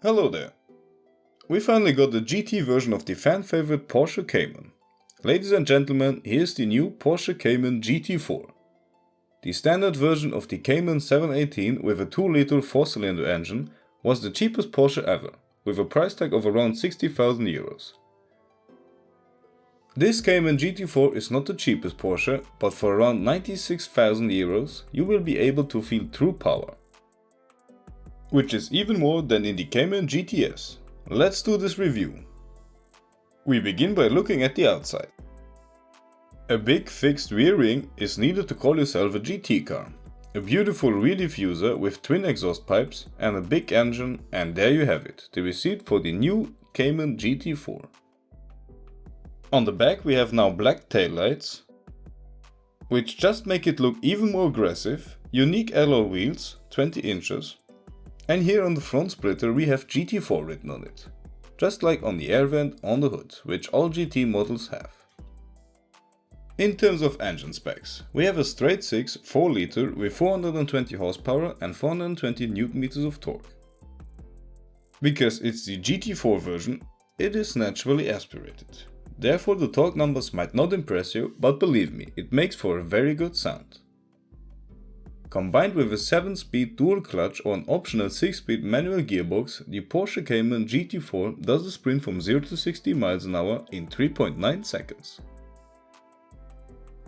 Hello there. We finally got the GT version of the fan favorite Porsche Cayman. Ladies and gentlemen, here's the new Porsche Cayman GT4. The standard version of the Cayman 718 with a 2-liter 4-cylinder engine was the cheapest Porsche ever, with a price tag of around 60,000 euros. This Cayman GT4 is not the cheapest Porsche, but for around 96,000 euros you will be able to feel true power. Which is even more than in the Cayman GTS. Let's do this review. We begin by looking at the outside. A big fixed rear ring is needed to call yourself a GT car. A beautiful rear diffuser with twin exhaust pipes and a big engine, and there you have it, the receipt for the new Cayman GT4. On the back we have now black taillights, which just make it look even more aggressive, unique alloy wheels, 20 inches, and here on the front splitter we have GT4 written on it, just like on the air vent on the hood, which all GT models have. In terms of engine specs, we have a straight 6 4-liter with 420 horsepower and 420 Nm of torque. Because it's the GT4 version, it is naturally aspirated. Therefore the torque numbers might not impress you, but believe me, it makes for a very good sound. Combined with a 7-speed dual clutch or an optional 6-speed manual gearbox, the Porsche Cayman GT4 does a sprint from 0 to 60 miles an hour in 3.9 seconds.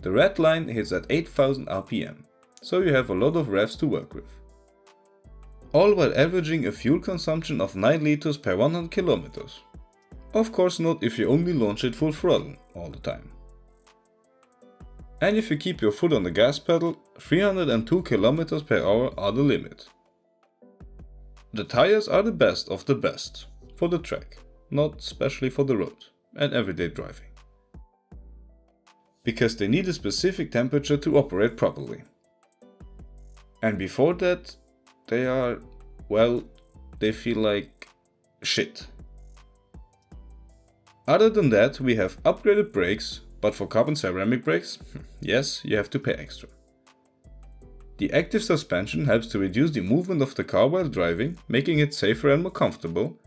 The red line hits at 8000 RPM, so you have a lot of revs to work with. All while averaging a fuel consumption of 9 liters per 100 kilometers. Of course not if you only launch it full throttle all the time. And if you keep your foot on the gas pedal, 302 km per hour are the limit. The tires are the best of the best, for the track, not especially for the road and everyday driving. Because they need a specific temperature to operate properly. And before that, they feel like shit. Other than that, we have upgraded brakes, but for carbon ceramic brakes, yes, you have to pay extra. The active suspension helps to reduce the movement of the car while driving, making it safer and more comfortable.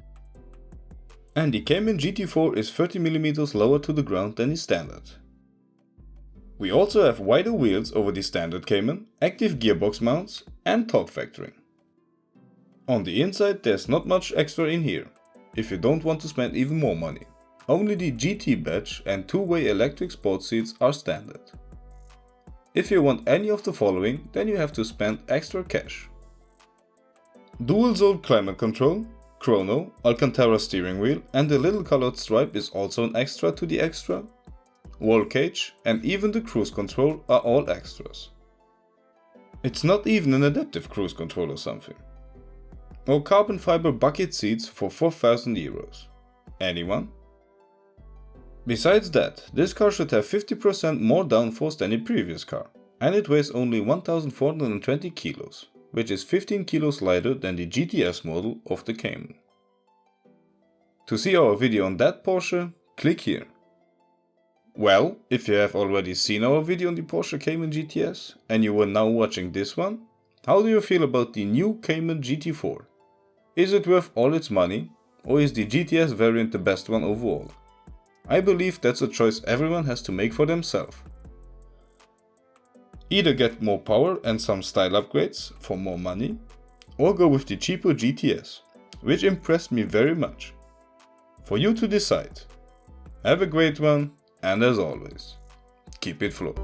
And the Cayman GT4 is 30 mm lower to the ground than the standard. We also have wider wheels over the standard Cayman, active gearbox mounts and torque vectoring. On the inside there's not much extra in here, if you don't want to spend even more money. Only the GT badge and 2-way electric sports seats are standard. If you want any of the following, then you have to spend extra cash. Dual zone climate control, chrono, Alcantara steering wheel, and the little colored stripe is also an extra to the extra. Roll cage and even the cruise control are all extras. It's not even an adaptive cruise control or something. Or carbon fiber bucket seats for 4,000 euros. Anyone? Besides that, this car should have 50% more downforce than the previous car, and it weighs only 1420 kilos, which is 15 kilos lighter than the GTS model of the Cayman. To see our video on that Porsche, click here. Well, if you have already seen our video on the Porsche Cayman GTS, and you were now watching this one, how do you feel about the new Cayman GT4? Is it worth all its money, or is the GTS variant the best one overall? I believe that's a choice everyone has to make for themselves. Either get more power and some style upgrades for more money, or go with the cheaper GTS, which impressed me very much. For you to decide. Have a great one, and as always, keep it flow.